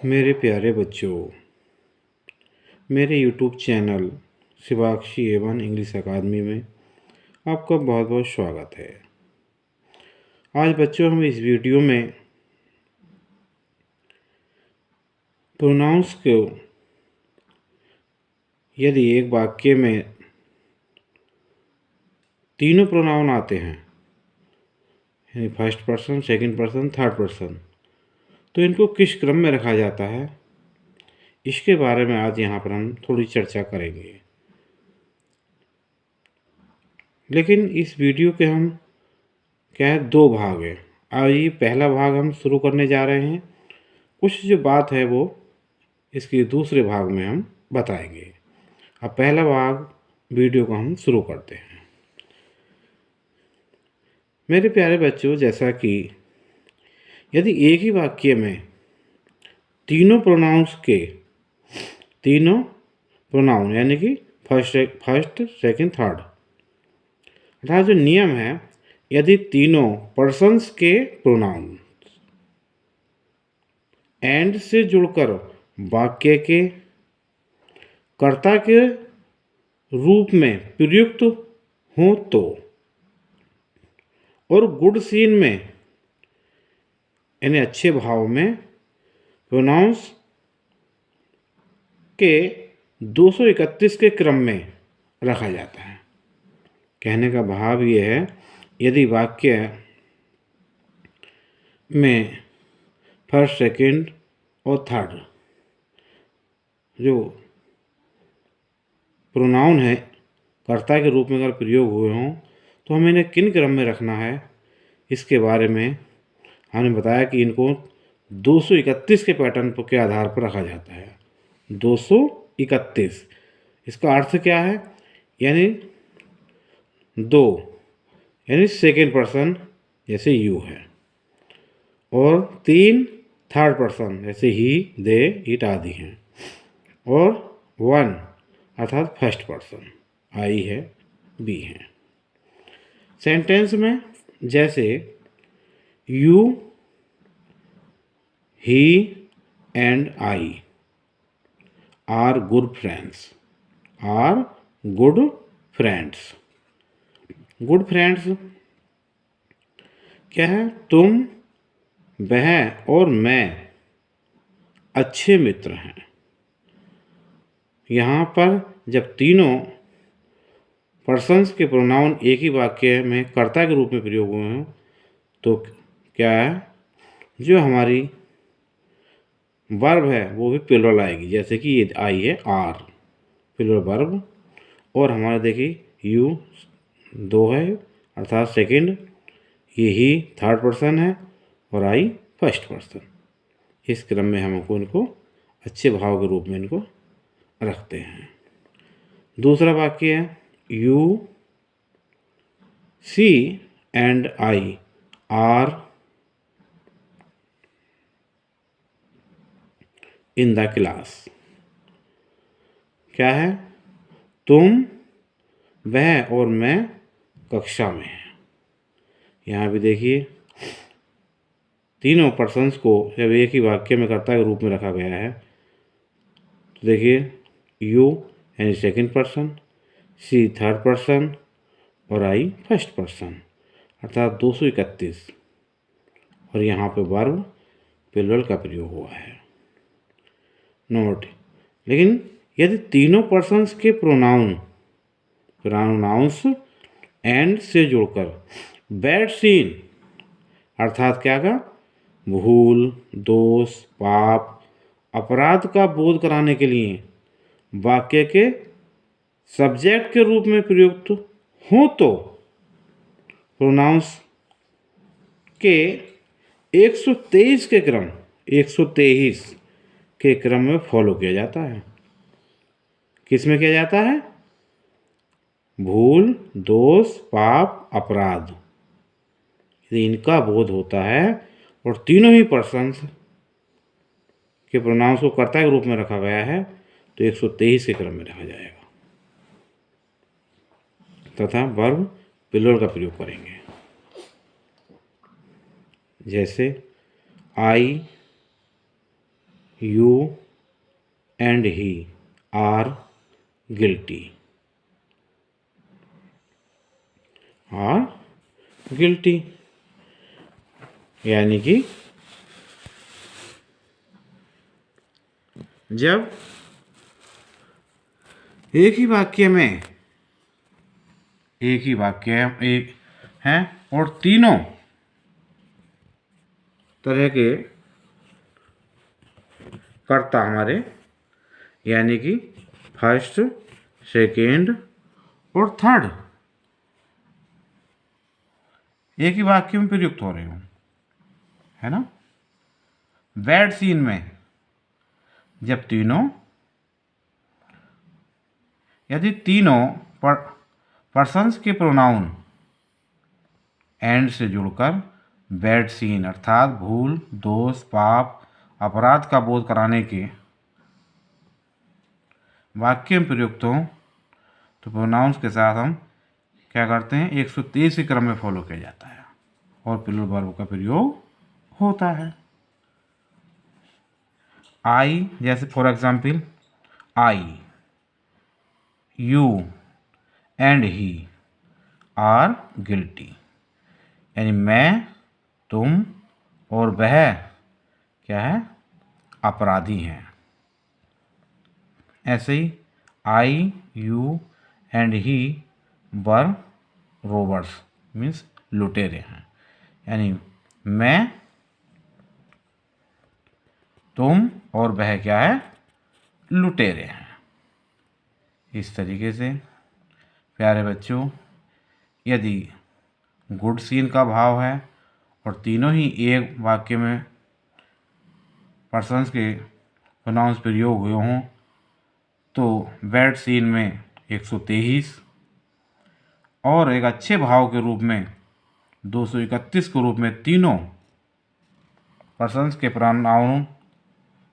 मेरे प्यारे बच्चों, मेरे YouTube channel Shivakshi Avon English अकादमी में आपका बहुत बहुत स्वागत है। आज बच्चों हम इस वीडियो में प्रोनाउंस को यदि एक वाक्य में तीनों प्रोनाउन आते हैं, यानी first person, second person, third person, तो इनको किस क्रम में रखा जाता है, इसके बारे में आज यहाँ पर हम थोड़ी चर्चा करेंगे। लेकिन इस वीडियो के हम क्या है, दो भाग है। आज ये पहला भाग हम शुरू करने जा रहे हैं। कुछ जो बात है वो इसके दूसरे भाग में हम बताएंगे। अब पहला भाग वीडियो को हम शुरू करते हैं। मेरे प्यारे बच्चों, जैसा कि यदि एक ही वाक्य में तीनों प्रोनाउन यानी कि फर्स्ट सेकंड थर्ड, अर्थात जो नियम है, यदि तीनों पर्सन्स के प्रोनाउन एंड से जुड़कर वाक्य के कर्ता के रूप में प्रयुक्त हो तो, और गुड सीन में यानी अच्छे भाव में प्रोनाउंस के 231 के क्रम में रखा जाता है। कहने का भाव ये है, यदि वाक्य में फर्स्ट, सेकंड और थर्ड जो प्रोनाउन है कर्ता के रूप में अगर प्रयोग हुए हों तो हमें इन्हें किन क्रम में रखना है, इसके बारे में हमने बताया कि इनको 231 के पैटर्न के आधार पर रखा जाता है। 231 इसका अर्थ क्या है, यानी दो यानी सेकेंड पर्सन जैसे यू है, और तीन थर्ड पर्सन जैसे ही, दे, इट आदि हैं, और वन अर्थात फर्स्ट पर्सन आई है, बी है। सेंटेंस में जैसे you, he and I are good friends, are good friends. Good friends क्या है, तुम, वह और मैं अच्छे मित्र हैं। यहाँ पर जब तीनों पर्सन्स के प्रोनाउन एक ही वाक्य में कर्ता के रूप में प्रयोग हुए हैं तो क्या है, जो हमारी वर्ब है वो भी प्लुरल आएगी। जैसे कि ये आई है आर, प्लुरल वर्ब, और हमारा देखिए यू दो है अर्थात सेकंड, ये ही थर्ड पर्सन है, और आई फर्स्ट पर्सन। इस क्रम में हमको इनको अच्छे भाव के रूप में इनको रखते हैं। दूसरा वाक्य है you, she and I are in the class. क्या है, तुम, वह और मैं कक्षा में हैं। यहाँ भी देखिए तीनों पर्सन्स को जब एक ही वाक्य में कर्ता के रूप में रखा गया है तो देखिए यू यानी सेकंड पर्सन, सी थर्ड पर्सन, और आई फर्स्ट पर्सन, अर्थात 231, और यहाँ पे वर्ब प्लुरल का प्रयोग हुआ है। नोट, लेकिन यदि तीनों पर्सन्स के प्रोनाउंस एंड से जुड़कर बैड सीन अर्थात क्या का, भूल, दोष, पाप, अपराध का बोध कराने के लिए वाक्य के सब्जेक्ट के रूप में प्रयुक्त हो तो प्रोनाउंस के 123 के क्रम में फॉलो किया जाता है। किस में किया जाता है, भूल, दोष, पाप, अपराध, यदि इनका बोध होता है और तीनों ही पर्सन्स के प्रोनाउंस को कर्ता के रूप में रखा गया है तो 123 के क्रम में रखा जाएगा, तथा वर्ब प्लुरल का प्रयोग करेंगे। जैसे I you and he are guilty. यानी कि जब एक ही वाक्य एक हैं और तीनों तरह के कर्ता हमारे, यानी कि फर्स्ट, सेकेंड और थर्ड एक ही वाक्य में प्रयुक्त हो रहे हो, है ना। बैड सीन में जब यदि तीनों पर्सन्स के प्रोनाउन एंड से जुड़कर बैड सीन अर्थात भूल, दोष, पाप, अपराध का बोध कराने के वाक्य में प्रयुक्त हों तो प्रोनाउंस के साथ हम क्या करते हैं, 123 के क्रम में फॉलो किया जाता है और प्लूरल वर्ब का प्रयोग होता है। आई, जैसे for example I, you and he are guilty, यानी मैं, तुम और वह क्या है, अपराधी हैं। ऐसे ही I, you and he were robbers, means लुटेरे हैं, यानी मैं, तुम और वह क्या है, लुटेरे हैं। इस तरीके से प्यारे बच्चों, यदि गुड सीन का भाव है और तीनों ही एक वाक्य में पर्सन्स के प्रोनाउंस प्रयोग हुए हों तो बैड सीन में 123 और एक अच्छे भाव के रूप में 231 के रूप में तीनों पर्सन्स के प्रोनाउन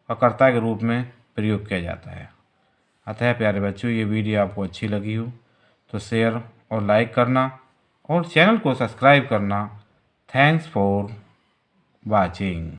का कर्ता के रूप में प्रयोग किया जाता है। अतः प्यारे बच्चों, ये वीडियो आपको अच्छी लगी हो तो शेयर और लाइक करना और चैनल को सब्सक्राइब करना। Thanks for watching.